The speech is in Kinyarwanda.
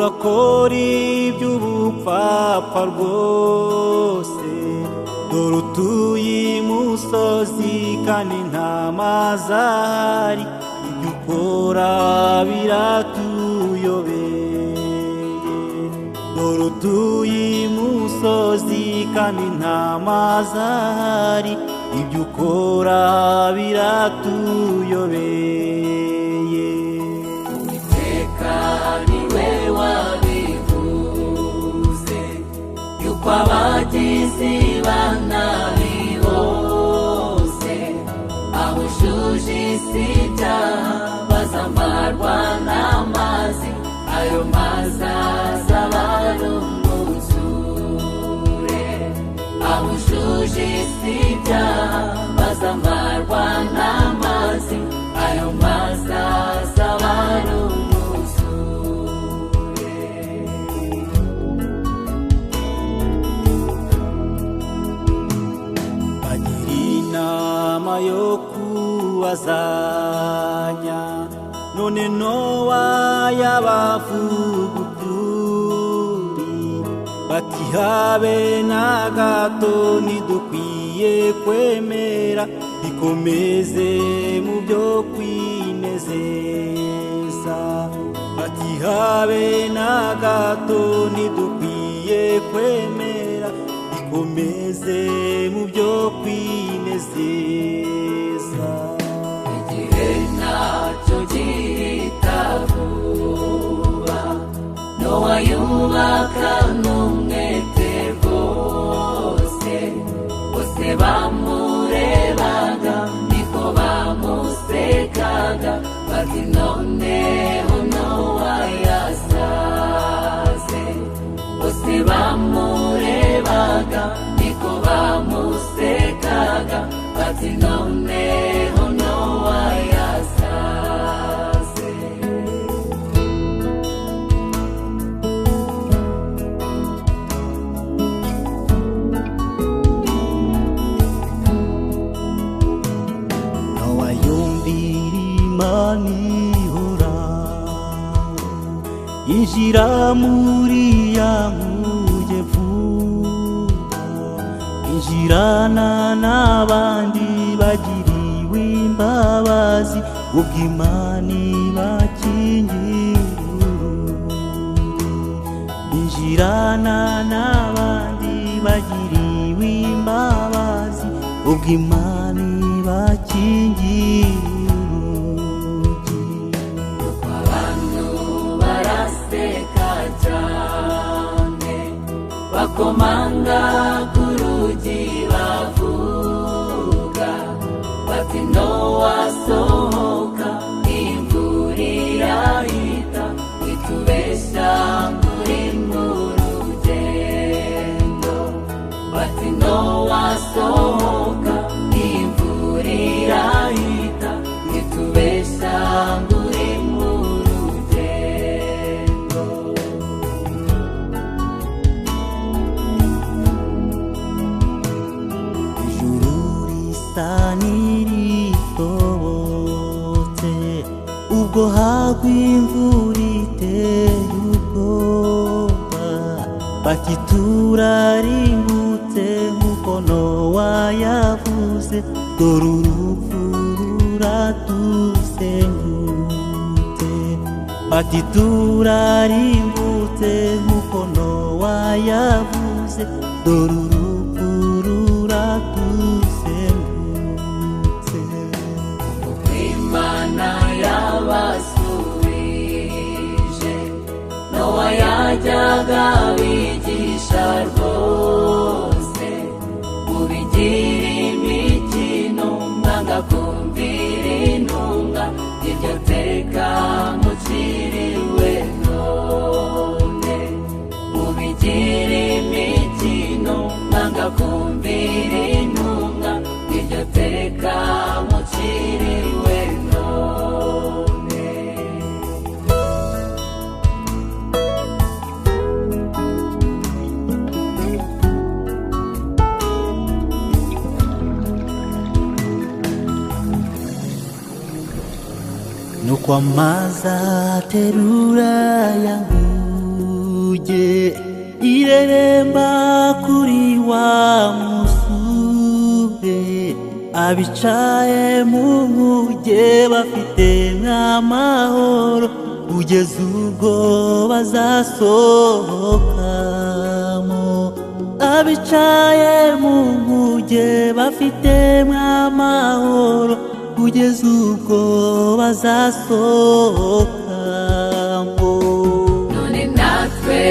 ugakora iby'ubupfapfa rwose, dore utuye imusozi kandi nta mazi ahari, ibyo ukora biratuyobeye. Dore utuye imusozi kandi nta mazi ahari, ibyo ukora biratuyobeye. Uwiteka niwe wabivuze, yuko abagizi ba nabi bose bahujuje isi ibyaha bazamarwa n'amazi, ayo mazi azabarumuzure. Bahujuje isi ibyaha bazamarwa n'amazi, ayo mazi azabarumuzure. Bagira inama yo kubazanya, none Nowa yabavuga ukuri, bati habe na gato ntidukwiye kwemera bikomeze mu byo kwinezeza. Bati habe na gato ntidukwiye kwemera bikomeze mu byo kwinezeza. Igihe nacyo gihita vuba, Nowa yubaka n'umwete rwose, bose bamurebaga niko bamusekaga, bati noneho Nowa yasaze. Bose bamurebaga niko bamusekaga, bati noneho Nowa yasaze. Nowa yumvira Imana ihoraho, yinjira muri ya nkuge vuba, yinjirana n'abandi bagiriwe imbabazi, ubwo Imana ibakingira urugi. Yinjirana n'abandi bagiriwe imbabazi, ubwo Imana ibakingira urugi. Nuko abantu baraseka cyane, bakomanga ku rugi bavuga, bati Nowa sohoka, imvura irahita, witubeshya muri mu rugendo. Bati Nowa sohoka, imvura irahita, witubeshya muri mu rugendo. Ijuru risa n'iritobotse, ubwo hagwa imvura iteye ubwoba, bati turarimbutse nk'uko Nowa yavuze, dore urupfu ruratuzengurutse. Bati turarimbutse nk'uko Nowa yavuze, dore urupfu ruratuzengurutse. Kuko Imana yabasubije, Nowa yajyaga bigisha rwose, mubigira imikino mwanga kumvira intunga, iryo teka muciriwe none. Mubigira imikino mwanga kumvira intunga, iryo teka muciriwe none. nuko amazi aterura ya nkuge, inkuge ireremba kuri wa musure, abicaye mu nkuge bafite nk'amahoro kugeza ubwo bazasohokamo. Abicaye mu nkuge bafite nk'amahoro kugeza ubwo bazasohokamo. none natwe